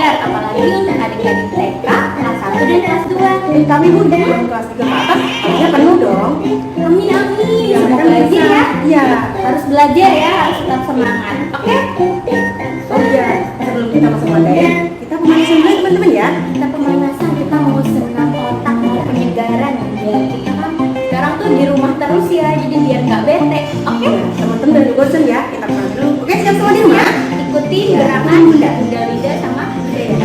belajar, apalagi untuk adik-adik TK kelas 1 dan kelas 2. Dan kami Bunda yang kelas 3 ke atas harusnya penuh dong. Amin amin. Ya, Semoga kan belajar bisa. ya. Iya. Harus belajar ya, harus tetap semangat. Oke? Oh iya, sebelum kita masuk materi, kita pemanasan dulu teman-teman ya. Kita pemanasan, kita mau senam otak, mau penyegaran biar kita kan sekarang tuh di rumah terus ya, jadi biar nggak bete. Oke? Ya, teman-teman dan bosan ya, kita pernah dulu. Oke, siap semua di rumah? Ikuti gerakan Bunda Lida sama Dea.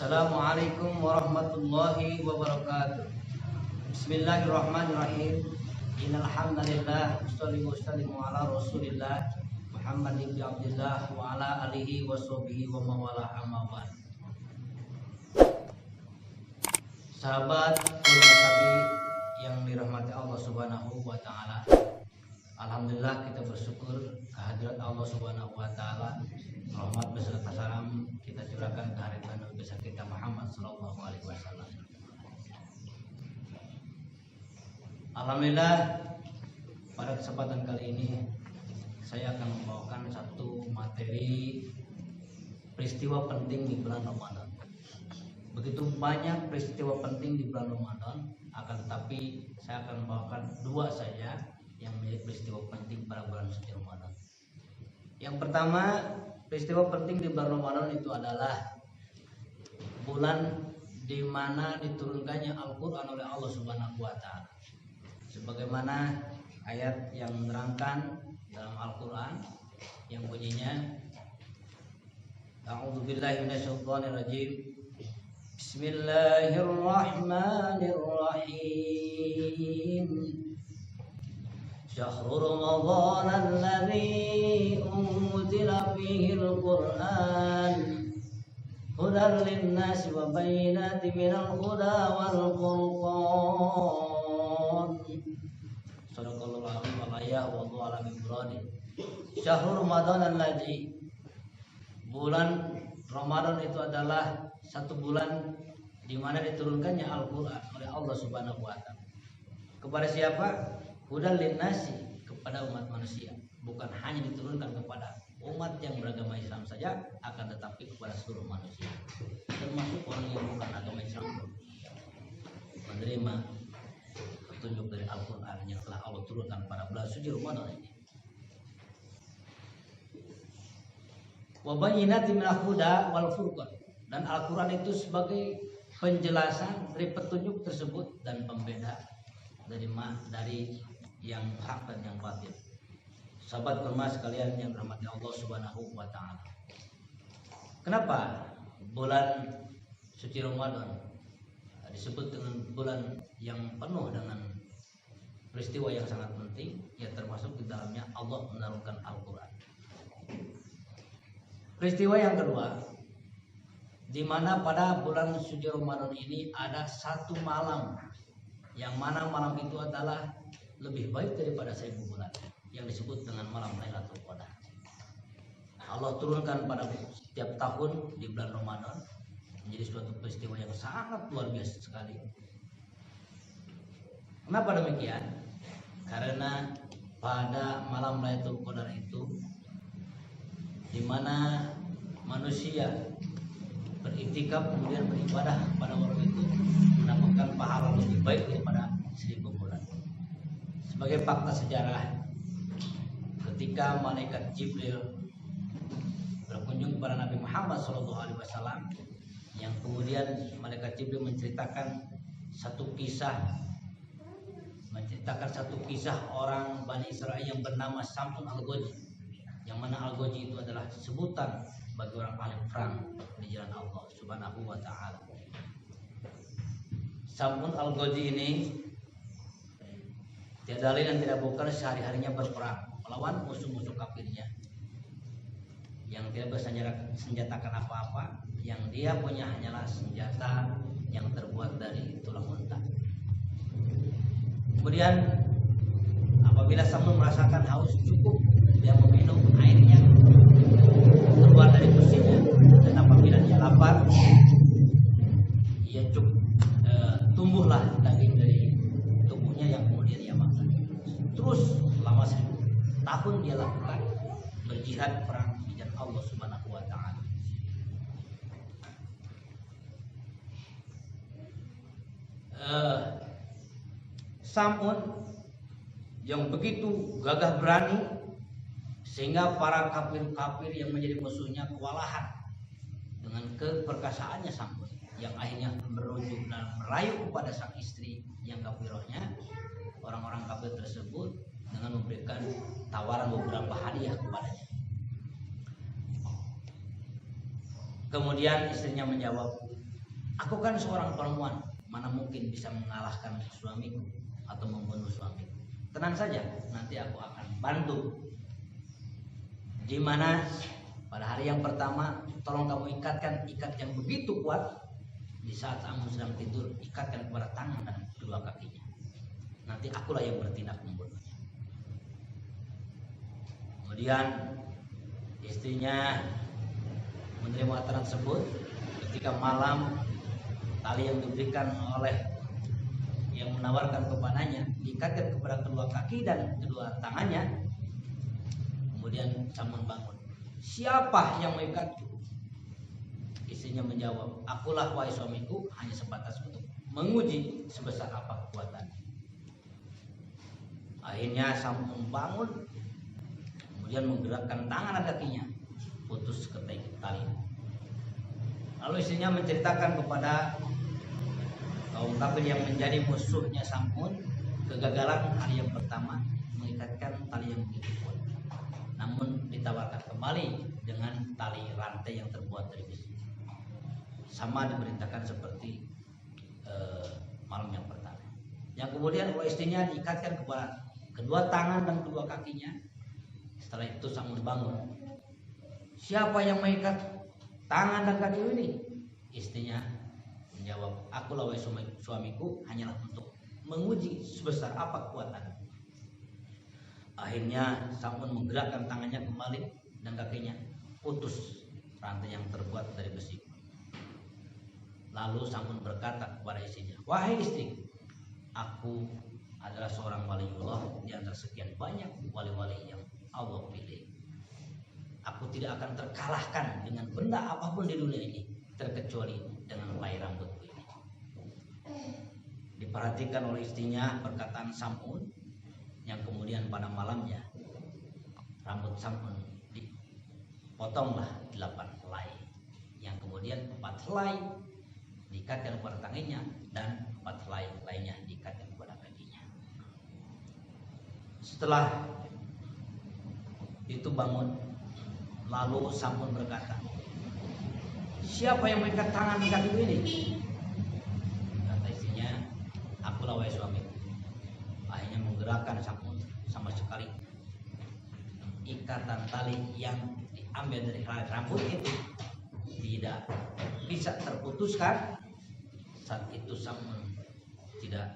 Assalamualaikum warahmatullahi wabarakatuh. Bismillahirrahmanirrahim. Innal hamdalillah wassalatu wassalamu ala Rasulillah Muhammad ibn Abdullah wa ala alihi washabihi wa mawalah amma ba'd. Sahabat Nabi yang dirahmati Allah Subhanahu wa taala. Alhamdulillah kita bersyukur kehadirat Allah Subhanahu wa taala. Rahmat beserta salam kita curahkan ke hari Nabi besar kita Muhammad sallallahu alaihi wasallam. Alhamdulillah pada kesempatan kali ini saya akan membawakan satu materi peristiwa penting di bulan Ramadan. Begitu banyak peristiwa penting di bulan Ramadan, akan tetapi saya akan membawakan dua saja yang menjadi peristiwa penting pada bulan suci Ramadan. Yang pertama, peristiwa penting di bulan Ramadan itu adalah bulan di mana diturunkannya Al-Qur'an oleh Allah Subhanahu wa taala. Sebagaimana ayat yang menerangkan dalam Al-Qur'an yang bunyinya A'udzubillahi minasyaitonirrajim. Bismillahirrahmanirrahim. Syahrul Ramadan alladzi unzila fihi al-Qur'an hudan lin-nasi wa bayyinatin minal huda wal furqan. Sadaqallahu alazim wa wallahu a'lam bishawab. Syahrul Ramadan alladzi, bulan Ramadan itu adalah satu bulan di mana diturunkannya Al-Qur'an oleh Allah Subhanahu wa taala. Kepada siapa? Hudan lin-nasi, kepada umat manusia. Bukan hanya diturunkan kepada umat yang beragama Islam saja, akan tetapi kepada seluruh manusia, termasuk orang yang bukan agama Islam menerima petunjuk dari Al-Qur'an yang telah Allah turunkan pada bulan suci Ramadan ini. Wa bayyinatin minal huda wal furqan, dan Al-Qur'an itu sebagai penjelasan dari petunjuk tersebut dan pembeda dari yang hak dan yang batil. Sahabat kurma sekalian yang dirahmati Allah Subhanahu wa taala. Kenapa bulan suci Ramadan disebut dengan bulan yang penuh dengan peristiwa yang sangat penting, ya termasuk di dalamnya Allah menurunkan Al-Quran. Peristiwa yang kedua, di mana pada bulan suci Ramadan ini ada satu malam, yang mana malam itu adalah lebih baik daripada 1000 bulan, yang disebut dengan malam Lailatul Qadar. Allah turunkan pada setiap tahun di bulan Ramadan, menjadi suatu peristiwa yang sangat luar biasa sekali. Kenapa demikian? Karena pada malam Lailatul Qadar itu, di mana manusia beriktikaf kemudian beribadah kepada malam itu, mendapatkan pahala lebih baik daripada 1000 bulan. Sebagai fakta sejarah, ketika malaikat Jibril berkunjung kepada Nabi Muhammad SAW, yang kemudian malaikat Jibril menceritakan satu kisah orang Bani Israel yang bernama Sam'un Al-Ghazi, yang mana Al-Ghazi itu adalah sebutan bagi orang ahli perang di jalan Allah Subhanahu wa taala. Sam'un Al-Ghazi ini tiada lain dan tidak bukan sehari-harinya berperang melawan musuh-musuh kafirnya, yang tidak bersenjatakan apa-apa, yang dia punya hanyalah senjata yang terbuat dari tulang unta. Kemudian apabila Sam'un merasakan haus cukup, dia meminum airnya keluar dari kursinya, dan apabila dia lapar, ia tumbuhlah daging dari tubuhnya yang kemudian ia makan. Terus selama 1000 tahun dia lakukan berjihad perang di jalan Allah Subhanahu wa taala. Sam'un yang begitu gagah berani sehingga para kafir-kafir yang menjadi musuhnya kewalahan dengan keperkasaannya Sam'un, yang akhirnya merujuk dan merayu kepada sang istri yang kafirohnya. Orang-orang kafir tersebut dengan memberikan tawaran beberapa hadiah kepadanya. Kemudian istrinya menjawab, "Aku kan seorang perempuan, mana mungkin bisa mengalahkan suamiku atau membunuh suamiku. Tenang saja, nanti aku akan bantu. Di mana pada hari yang pertama, tolong kamu ikatkan ikat yang begitu kuat. Di saat Sam'un sedang tidur, ikatkan kepada tangan dan kedua kakinya. Nanti akulah yang bertindak membunuhnya." Kemudian istrinya menerima aturan tersebut. Ketika malam, tali yang diberikan oleh yang menawarkan kepadanya diikatkan kepada kedua kaki dan kedua tangannya. Kemudian Sam'un bangun. "Siapa yang mengikatku?" Istrinya menjawab, "Akulah wahai suamiku, hanya sebatas untuk menguji sebesar apa kekuatan." Akhirnya Sam'un bangun, kemudian menggerakkan tangan dan kakinya, putus tali. Lalu istrinya menceritakan kepada kaum kafir yang menjadi musuhnya Sam'un kegagalan hari yang pertama mengikatkan tali yang begitu kuat. Namun ditawarkan kembali dengan tali rantai yang terbuat dari besi. Sama diperintahkan seperti malam yang pertama. Yang kemudian oleh istrinya diikatkan kepada kedua tangan dan kedua kakinya. Setelah itu Sam'un bangun. "Siapa yang mengikat tangan dan kaki ini?" Istrinya menjawab, "Akulah wahai suamiku, hanyalah untuk menguji sebesar apa kekuatan." Akhirnya Sam'un menggerakkan tangannya kembali dan kakinya, putus rantai yang terbuat dari besi. Lalu Sam'un berkata kepada istrinya, "Wahai istri, aku adalah seorang waliullah di antara sekian banyak wali-wali yang Allah pilih. Aku tidak akan terkalahkan dengan benda apapun di dunia ini, terkecuali dengan helai rambutku ini." Diperhatikan oleh istrinya perkataan Sam'un, yang kemudian pada malamnya rambut Sam'un dipotonglah 8 helai, yang kemudian 4 helai diikatkan kepada tangannya dan 4 helai lainnya diikatkan kepada kakinya. Setelah itu bangun, lalu Sam'un berkata, siapa yang mengikat tangan kakiku ini? Kata istrinya, akulah wahai suami. Akhirnya menggerakkan sabun, sama sekali ikatan tali yang diambil dari rambut itu tidak bisa terputuskan. Saat itu sabun tidak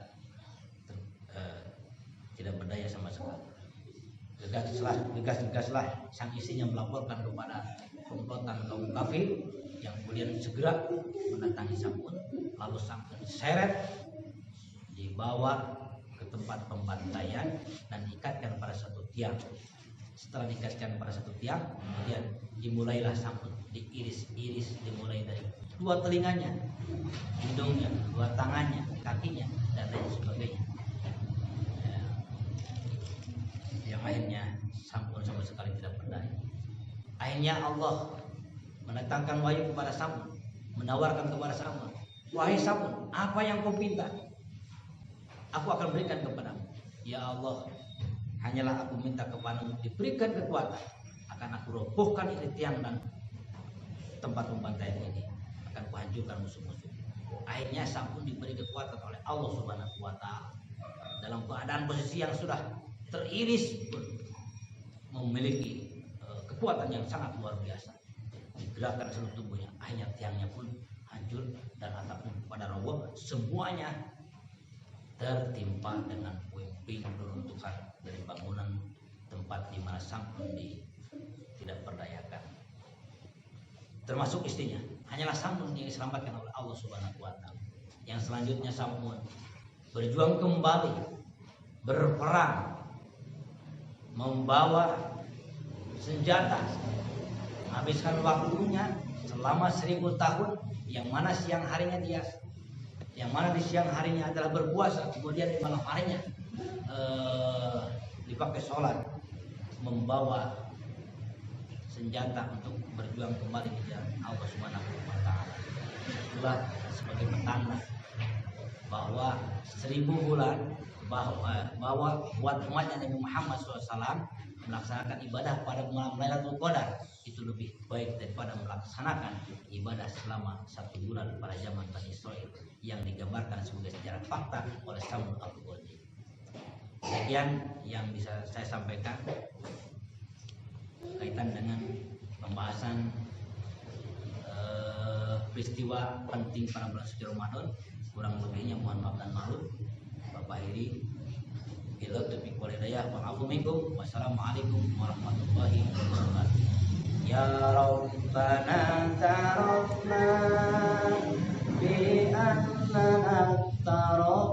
berdaya sama sekali. Gegas-gegaslah sang istrinya melaporkan kepada komplotan kaum kafir, yang kemudian segera mendatangi Samun, lalu Samun diseret, dibawa ke tempat pembantaian dan diikatkan pada satu tiang. Setelah diikatkan pada satu tiang, kemudian dimulailah Samun diiris-iris, dimulai dari dua telinganya, hidungnya, dua tangannya, kakinya, dan lain sebagainya. Yang akhirnya Samun sama sekali tidak berdaya. Akhirnya Allah mendatangkan wahyu kepada Samun, menawarkan kepada Samun, wahai Samun, apa yang kau pinta, aku akan berikan kepadamu. Ya Allah, hanyalah aku minta kepadamu diberikan kekuatan, akan aku robohkan ini tiang dan tempat pembantaian ini, akan kuhancurkan musuh-musuh. Akhirnya Samun diberi kekuatan oleh Allah Subhanahu wa Ta'ala dalam keadaan posisi yang sudah teriris, memiliki kekuatan yang sangat luar biasa, digerakkan seluruh tubuhnya. Akhirnya tiangnya pun hancur dan atapnya pada roboh, semuanya tertimpa dengan puing-puing reruntuhan dari bangunan tempat di mana Samun tidak berdayakan, termasuk istrinya. Hanyalah Samun yang diselamatkan oleh Allah Subhanahu wa Ta'ala. Yang selanjutnya Samun berjuang kembali, berperang, membawa senjata, menghabiskan waktunya selama 1000 tahun, yang mana siang harinya di siang harinya adalah berpuasa, kemudian di malam harinya dipakai sholat, membawa senjata untuk berjuang kembali di jalan Allah Subhanahu wa Ta'ala. Itulah sebagai petanda bahwa 1000 bulan bahwa buat umatnya Nabi Muhammad SAW melaksanakan ibadah pada malam Lailatul Qadar itu lebih baik daripada melaksanakan ibadah selama 1 bulan pada zaman Bani Israil yang digambarkan sebagai sejarah fakta oleh Samun Al-Qurdi. Sekian yang bisa saya sampaikan kaitan dengan pembahasan peristiwa penting pada bulan suci Ramadan. Kurang lebihnya mohon maaf dan maklum. Bapak akhiri, bila taufiq wal hidayah, wa'afu minkum. Wassalamualaikum warahmatullahi wabarakatuh. Ya Rabbana tarafna bi annana tarafna